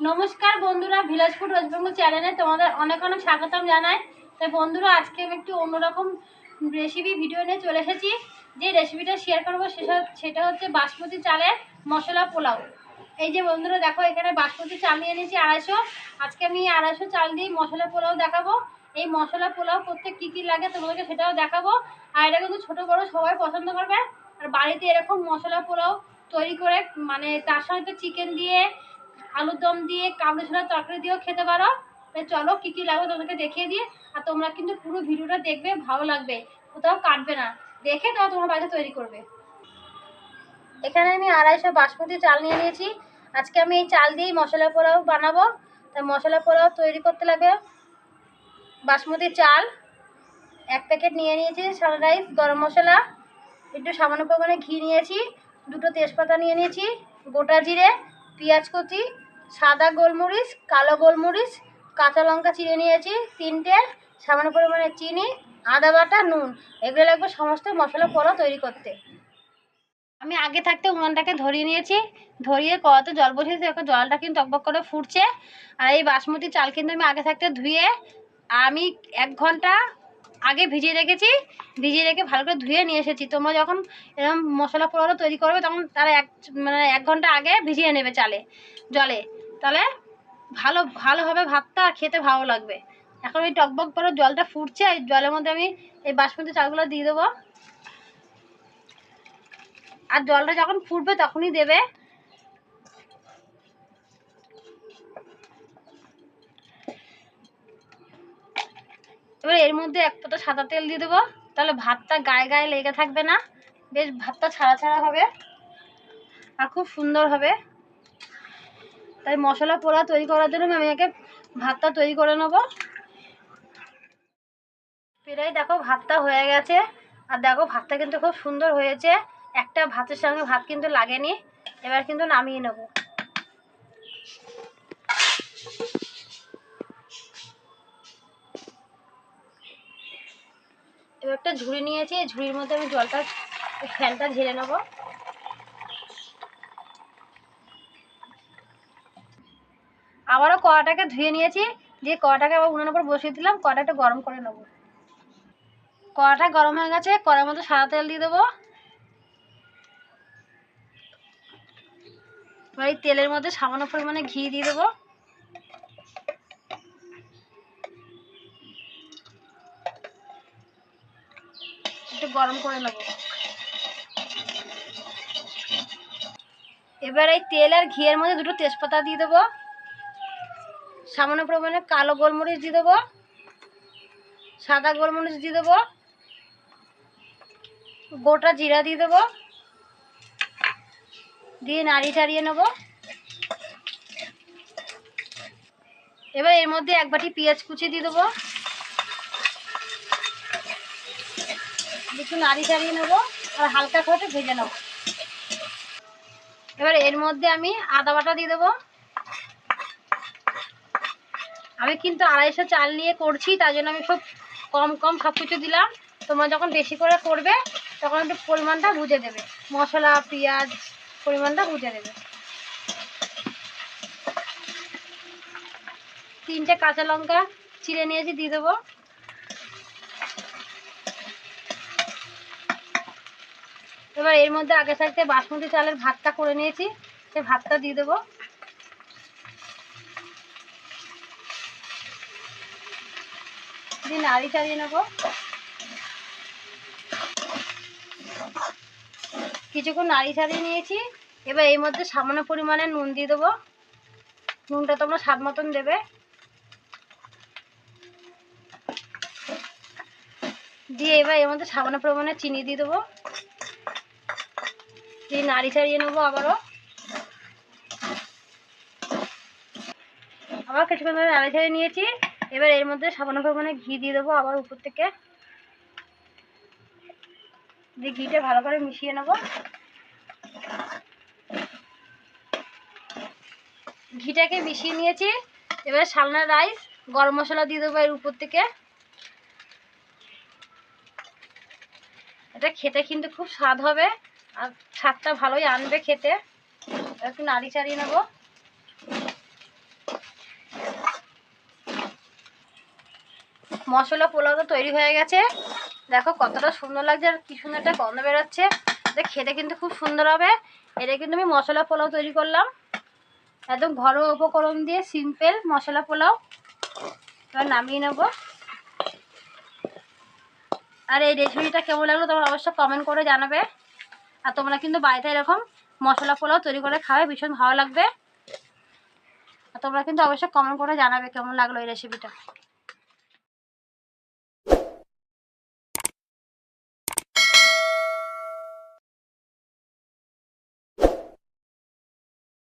নমস্কার বন্ধুরা, village food waste Bengal চ্যানেলে তোমাদের অনেক অনেক স্বাগতম জানাই। তাই বন্ধুরা, আজকে আমি একটু অন্যরকম রেসিপি ভিডিও নিয়ে চলে এসেছি। যে রেসিপিটা শেয়ার করবো সেটা হচ্ছে বাসমতি চালের মশলা পোলাও। এই যে বন্ধুরা দেখো, এখানে বাসমতি চাল নিয়ে নিয়েছি 250। আজকে আমি 250 চাল দিয়ে মশলা পোলাও দেখাবো। এই মশলা পোলাও করতে কী কী লাগে তোমাদেরকে সেটাও দেখাবো। আর এটা কিন্তু ছোটো বড়ো সবাই পছন্দ করবে। আর বাড়িতে এরকম মশলা পোলাও তৈরি করে মানে তার সঙ্গে চিকেন দিয়ে, আলুর দম দিয়ে, কাবলি ছোলার তরকারি দিয়েও খেতে পারো। তাই চলো কী কী লাগবে তোমাদেরকে দেখিয়ে দিই। আর তোমরা কিন্তু পুরো ভিডিওটা দেখবে, ভালো লাগবে, কোথাও কাটবে না, দেখে তাও তোমরা বাড়িতে তৈরি করবে। এখানে আমি 250 বাসমতি চাল নিয়ে নিয়েছি। আজকে আমি এই চাল দিয়েই মশলা পোলাও বানাবো। তাই মশলা পোলাও তৈরি করতে লাগবে বাসমতি চাল 1 প্যাকেট নিয়ে নিয়েছি, সানরাইজ গরম মশলা, একটু সামান্য পরিমাণে ঘি নিয়েছি, 2টো তেজপাতা নিয়ে নিয়েছি, গোটা জিরে, পেঁয়াজ কুচি, সাদা গোলমরিচ, কালো গোলমরিচ, কাঁচা লঙ্কা চিড়ে নিয়েছি 3টে, সামান্য পরিমাণে চিনি, আদা বাটা, নুন। এগুলো লাগবে সমস্ত মশলা পোলাও তৈরি করতে। আমি আগে থাকতে উনুনটাকে ধরিয়ে নিয়েছি, ধরিয়ে কড়াতে জল বসিয়েছি। এখন জলটা কিন্তু টকবক করে ফুটছে। আর এই বাসমতি চাল কিন্তু আমি আগে থাকতে ধুয়ে আমি 1 ঘন্টা আগে ভিজিয়ে রেখেছি, ভিজিয়ে রেখে ভালো করে ধুয়ে নিয়ে এসেছি। তোমরা যখন এরকম মশলা পোলাও তৈরি করবে তখন তারা 1 ঘন্টা আগে ভিজিয়ে নেবে জলে, তাহলে ভালো হবে ভাতটা, আর খেতে ভালো লাগবে। এখন এই টকবক করে জলটা ফুটছে, এই জলের মধ্যে আমি এই বাসমতি চালগুলো দিয়ে দেবো। আর জলটা যখন ফুটবে তখনই দেবে। এবার এর মধ্যে 1 ফোঁটা সাদা তেল দিয়ে দেবো, তাহলে ভাতটা গায়ে গায়ে লেগে থাকবে না, বেশ ভাতটা ছাড়া ছাড়া হবে আর খুব সুন্দর হবে। তাই মশলা পোলাও তৈরি করার জন্য আমি আগে ভাতটা তৈরি করে নেব। প্রায় দেখো ভাতটা হয়ে গেছে। আর দেখো ভাতটা কিন্তু খুব সুন্দর হয়েছে, একটা ভাতের সঙ্গে ভাত কিন্তু লাগেনি। এবার কিন্তু নামিয়ে নেব। এবার একটা ঝুড়ি নিয়েছি, এই ঝুড়ির মধ্যে আমি ফ্যানটা ঝেড়ে নেব। আবারও কড়াটাকে ধুয়ে নিয়েছি, দিয়ে কড়াটাকে আবার উনুনের উপর বসিয়ে দিলাম। কড়াটা একটু গরম করে নেব। কড়াটা গরম হয়ে গেছে, কড়ার মধ্যে সাদা তেল দিয়ে দেবো। এবার এই তেলের মধ্যে সামান্য পরিমাণে ঘি দিয়ে দেবো। একটু গরম করে নেব। এবার এই তেল আর ঘিয়ের মধ্যে 2টো তেজপাতা দিয়ে দেবো, সামান্য পরিমাণে কালো গোলমরিচ দিয়ে দেবো, সাদা গোলমরিচ দিয়ে দেবো, গোটা জিরা দিয়ে দেবো, দিয়ে নাড়িয়ে চাড়িয়ে নেব। এবার এর মধ্যে 1 বাটি পেঁয়াজ কুচি দিয়ে দেবো, একটু নাড়িয়ে চাড়িয়ে নেবো আর হালকা করে ভেজে নেব। এবার এর মধ্যে আমি আদা বাটা দিয়ে দেবো। আমি কিন্তু 250 চাল নিয়ে করছি, তার জন্য আমি কম সব কিছু দিলাম। তোমরা যখন বেশি করে করবে তখন একটু পরিমাণটা বুঝে দেবে, মশলা পেঁয়াজ পরিমাণটা বুঝে দেবে। 3টে কাঁচা লঙ্কা চিড়ে নিয়েছি, দিয়ে দেবো। এবার এর মধ্যে আগে থাকতে বাসমতি চালের ভাতটা করে নিয়েছি, সেই ভাতটা দিয়ে দেবো। দিয়ে নাড়ি চাড়িয়ে নেবো। কিছুক্ষণ নাড়ি চাড়িয়ে নিয়েছি। এবার এর মধ্যে সামান্য পরিমাণে নুন দিয়ে দেবো। নুনটা তোমরা স্বাদ মতন দেবে। দিয়ে এবার এর মধ্যে সামান্য পরিমাণে চিনি দিয়ে দেবো, দিয়ে নাড়ি চাড়িয়ে নেবো। আবার কিছুক্ষণ ধরে নাড়ি চাড়িয়ে নিয়েছি। এবার এর মধ্যে সামান্য পরিমাণে ঘি দিয়ে দেবো আবার উপর থেকে, দিয়ে ঘিটা ভালো করে মিশিয়ে নেব। ঘিটাকে মিশিয়ে নিয়েছি। এবার সালনা রাইস গরম মশলা দিয়ে দেবো এর উপর থেকে। এটা খেতে কিন্তু খুব স্বাদ হবে আর স্বাদটা ভালোই আনবে খেতে। একটু নাড়ি চাড়িয়ে নেব। মশলা পোলাও তো তৈরি হয়ে গেছে। দেখো কতটা সুন্দর লাগছে আর কি সুন্দর একটা গন্ধ বেরোচ্ছে। খেতে কিন্তু খুব সুন্দর হবে। এটা কিন্তু আমি মশলা পোলাও তৈরি করলাম একদম ঘরোয়া উপকরণ দিয়ে, সিম্পল মশলা পোলাও। এবার নামিয়ে নেব। আর এই রেসিপিটা কেমন লাগলো তোমরা অবশ্যই কমেন্ট করে জানাবে। আর তোমরা কিন্তু বাড়িতে এরকম মশলা পোলাও তৈরি করে খাবে, ভীষণ ভালো লাগবে। আর তোমরা কিন্তু অবশ্যই কমেন্ট করে জানাবে কেমন লাগলো এই রেসিপিটা।